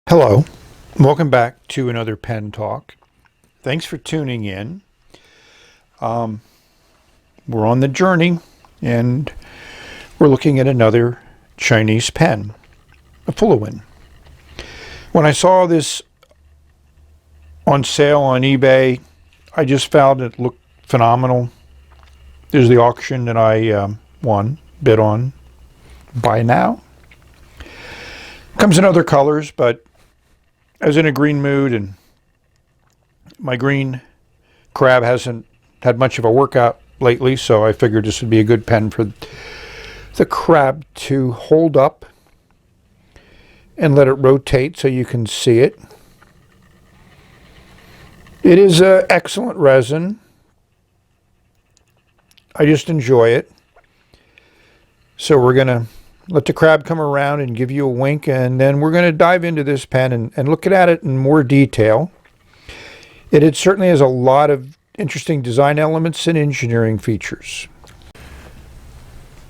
Hello, welcome back to another pen talk. Thanks for tuning in. We're on the journey and we're looking at another Chinese pen, a Fuliwen. When I saw this on sale on eBay, I just found it looked phenomenal. There's the auction that I bid on. Buy now. Comes in other colors, but I was in a green mood and my green crab hasn't had much of a workout lately, so I figured this would be a good pen for the crab to hold up and let it rotate so you can see it. It is an excellent resin. I just enjoy it. So we're going to let the crab come around and give you a wink, and then we're going to dive into this pen and look at it in more detail. It certainly has a lot of interesting design elements and engineering features.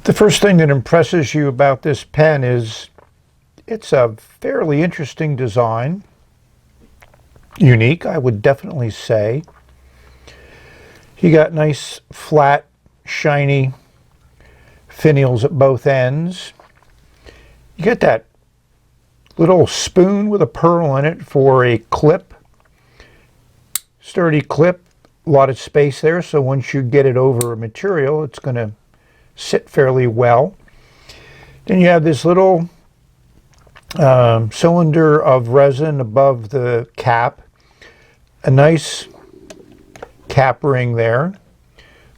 The first thing that impresses you about this pen is it's a fairly interesting design. Unique, I would definitely say. You got nice, flat, shiny finials at both ends. You get that little spoon with a pearl in it for a clip. Sturdy clip, a lot of space there, so once you get it over a material, it's going to sit fairly well. Then you have this little cylinder of resin above the cap. A nice cap ring there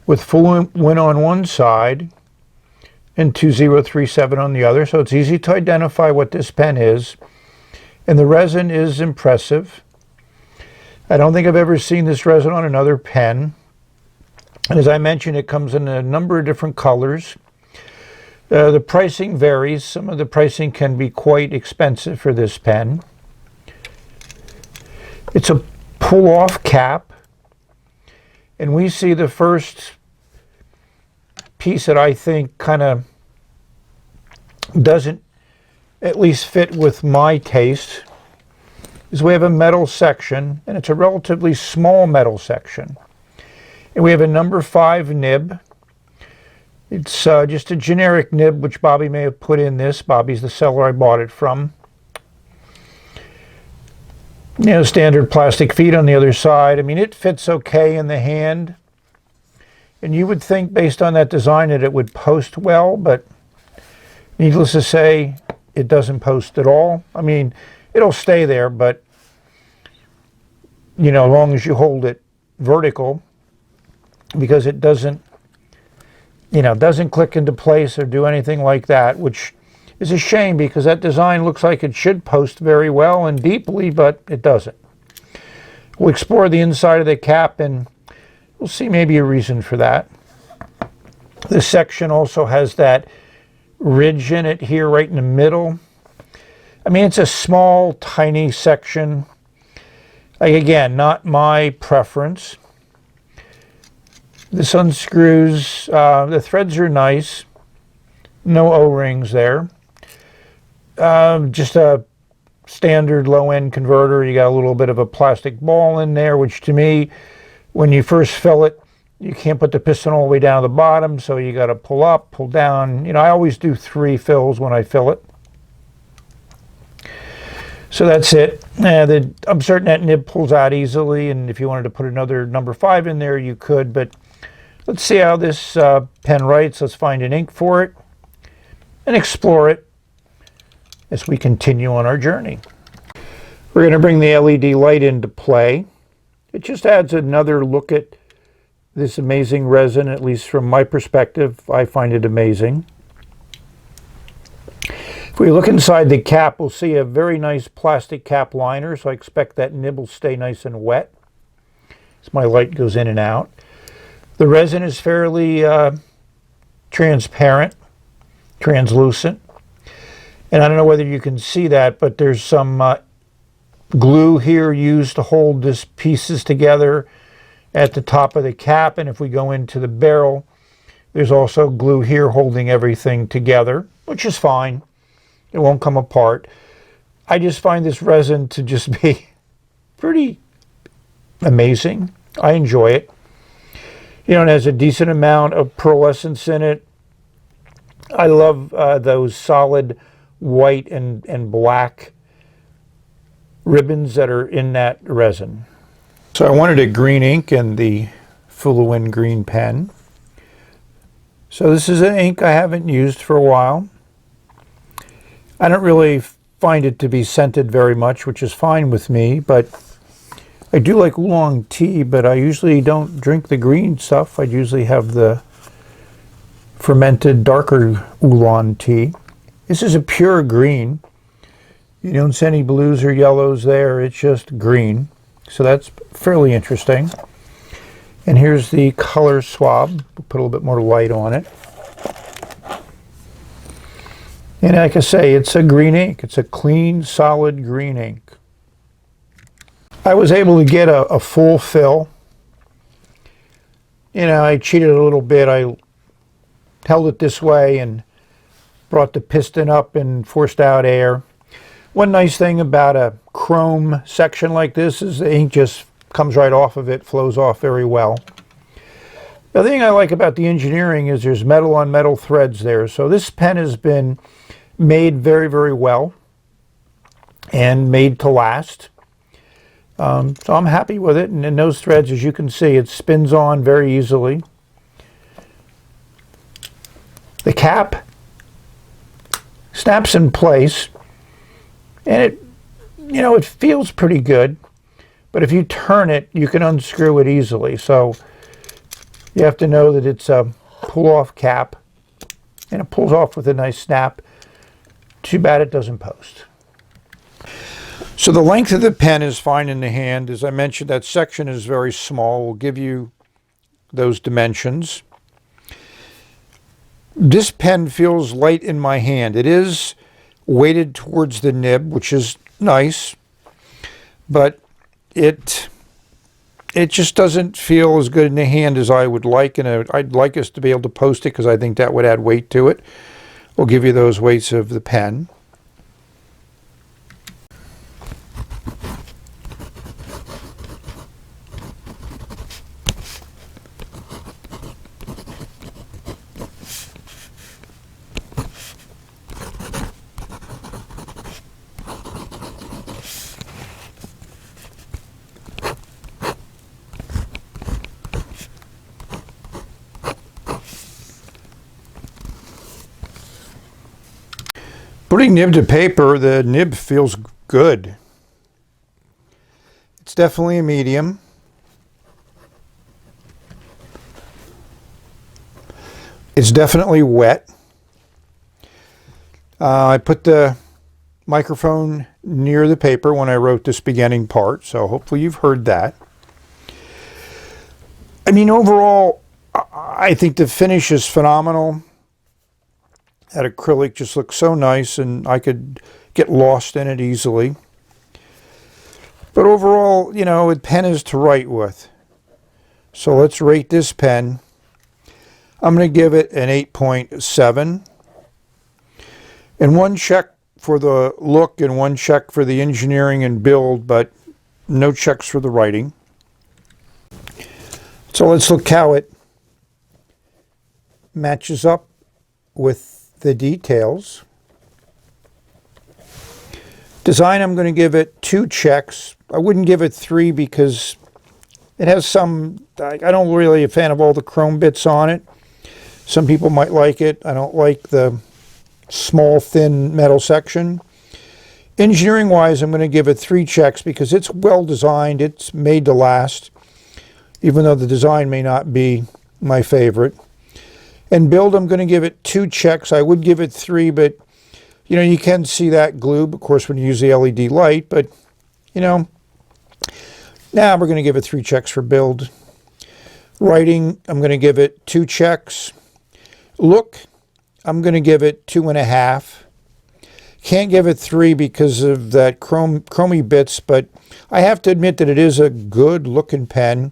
with Fuliwen on one side and 2037 on the other, so it's easy to identify what this pen is. And the resin is impressive. I don't think I've ever seen this resin on another pen. And as I mentioned, it comes in a number of different colors. The pricing varies. Some of the pricing can be quite expensive for this pen. It's a pull-off cap, and we see the first piece that I think kind of doesn't at least fit with my taste is we have a metal section, and it's a relatively small metal section. And we have a number 5 nib. It's just a generic nib, which Bobby may have put in this. Bobby's the seller I bought it from. You know, standard plastic feet on the other side. I mean, it fits okay in the hand. And you would think, based on that design, that it would post well, but needless to say, it doesn't post at all. I mean, it'll stay there, but, you know, as long as you hold it vertical, because it doesn't, you know, doesn't click into place or do anything like that, which is a shame because that design looks like it should post very well and deeply, but it doesn't. We'll explore the inside of the cap and we'll see maybe a reason for that. This section also has that ridge in it here right in the middle. I mean, it's a small, tiny section. Like, again, not my preference. This unscrews. The threads are nice. No O-rings there. Just a standard low-end converter. You got a little bit of a plastic ball in there, which to me, when you first fill it, you can't put the piston all the way down to the bottom, so you got to pull up, pull down. You know, I always do 3 fills when I fill it. So that's it. I'm certain that nib pulls out easily, and if you wanted to put another number 5 in there, you could. But let's see how this pen writes. Let's find an ink for it and explore it as we continue on our journey. We're going to bring the LED light into play. It just adds another look at this amazing resin, at least from my perspective. I find it amazing. If we look inside the cap, we'll see a very nice plastic cap liner, so I expect that nib will stay nice and wet as my light goes in and out. The resin is fairly transparent, translucent, and I don't know whether you can see that, but there's some glue here used to hold these pieces together at the top of the cap, and if we go into the barrel, there's also glue here holding everything together, which is fine. It won't come apart. I just find this resin to just be pretty amazing. I enjoy it. You know, it has a decent amount of pearlescence in it. I love those solid white and black ribbons that are in that resin. So I wanted a green ink and the Fuliwen green pen. So this is an ink I haven't used for a while. I don't really find it to be scented very much, which is fine with me, but I do like oolong tea, but I usually don't drink the green stuff. I usually have the fermented darker oolong tea. This is a pure green. You don't see any blues or yellows there. It's just green. So that's fairly interesting. And here's the color swab. We'll put a little bit more light on it. And like I say, it's a green ink. It's a clean, solid green ink. I was able to get a full fill. You know, I cheated a little bit. I held it this way and brought the piston up and forced out air. One nice thing about a chrome section like this is the ink just comes right off of it, flows off very well. The other thing I like about the engineering is there's metal on metal threads there. So this pen has been made very, very well and made to last. So I'm happy with it. And in those threads, as you can see, it spins on very easily. The cap snaps in place. And it, you know, it feels pretty good, but if you turn it, you can unscrew it easily. So you have to know that it's a pull-off cap, and it pulls off with a nice snap. Too bad it doesn't post. So the length of the pen is fine in the hand. As I mentioned, that section is very small. We'll give you those dimensions. This pen feels light in my hand. It is weighted towards the nib, which is nice, but it just doesn't feel as good in the hand as I would like, and I'd like us to be able to post it because I think that would add weight to it. We'll give you those weights of the pen. Putting nib to paper, the nib feels good. It's definitely a medium. It's definitely wet. I put the microphone near the paper when I wrote this beginning part, so hopefully you've heard that. I mean, overall, I think the finish is phenomenal. That acrylic just looks so nice, and I could get lost in it easily. But overall, you know, a pen is to write with. So let's rate this pen. I'm going to give it an 8.7. And one check for the look and one check for the engineering and build, but no checks for the writing. So let's look how it matches up with the details. Design, I'm going to give it 2 checks. I wouldn't give it 3 because it has some, I don't really a fan of all the chrome bits on it. Some people might like it. I don't like the small, thin metal section. Engineering wise, I'm going to give it 3 checks because it's well designed. It's made to last, even though the design may not be my favorite. And build, I'm going to give it 2 checks. I would give it 3, but, you know, you can see that glue, of course, when you use the LED light. But, you know, now we're going to give it 3 checks for build. Writing, I'm going to give it 2 checks. Look, I'm going to give it 2.5. Can't give it 3 because of that chromy bits, but I have to admit that it is a good looking pen.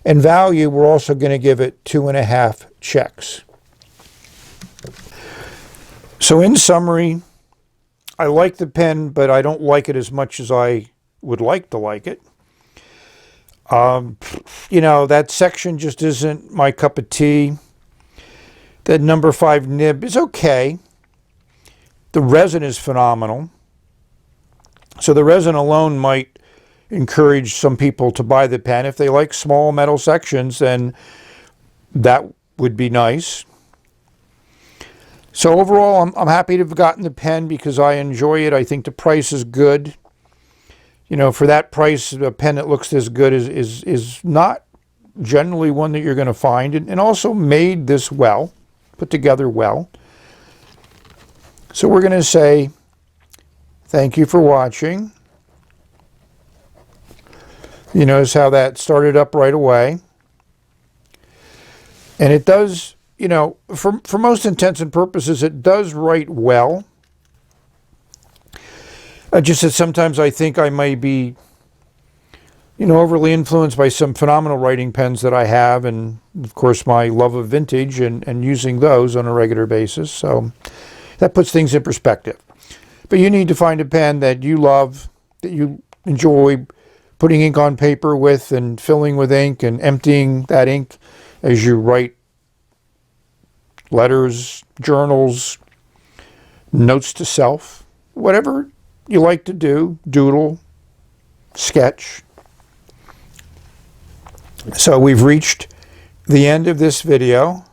And value, we're also going to give it 2.5 checks. So in summary, I like the pen, but I don't like it as much as I would like to like it. You know, that section just isn't my cup of tea. That number 5 nib is okay. The resin is phenomenal. So the resin alone might encourage some people to buy the pen. If they like small metal sections, then that would be nice. So overall, I'm happy to have gotten the pen because I enjoy it. I think the price is good. You know, for that price, a pen that looks this good is not generally one that you're going to find. And also made this well, put together well. So we're going to say thank you for watching. You notice how that started up right away. And it does, you know, for most intents and purposes, it does write well. Just that sometimes I think I may be, you know, overly influenced by some phenomenal writing pens that I have, and of course my love of vintage and using those on a regular basis. So that puts things in perspective. But you need to find a pen that you love, that you enjoy putting ink on paper with and filling with ink and emptying that ink as you write letters, journals, notes to self, whatever you like to do, doodle, sketch. So we've reached the end of this video,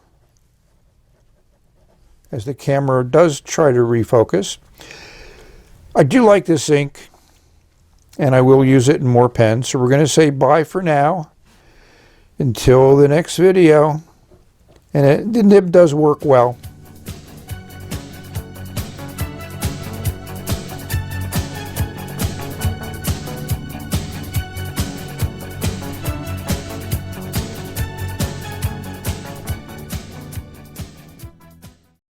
as the camera does try to refocus. I do like this ink, and I will use it in more pens. So we're going to say bye for now until the next video. And the nib does work well.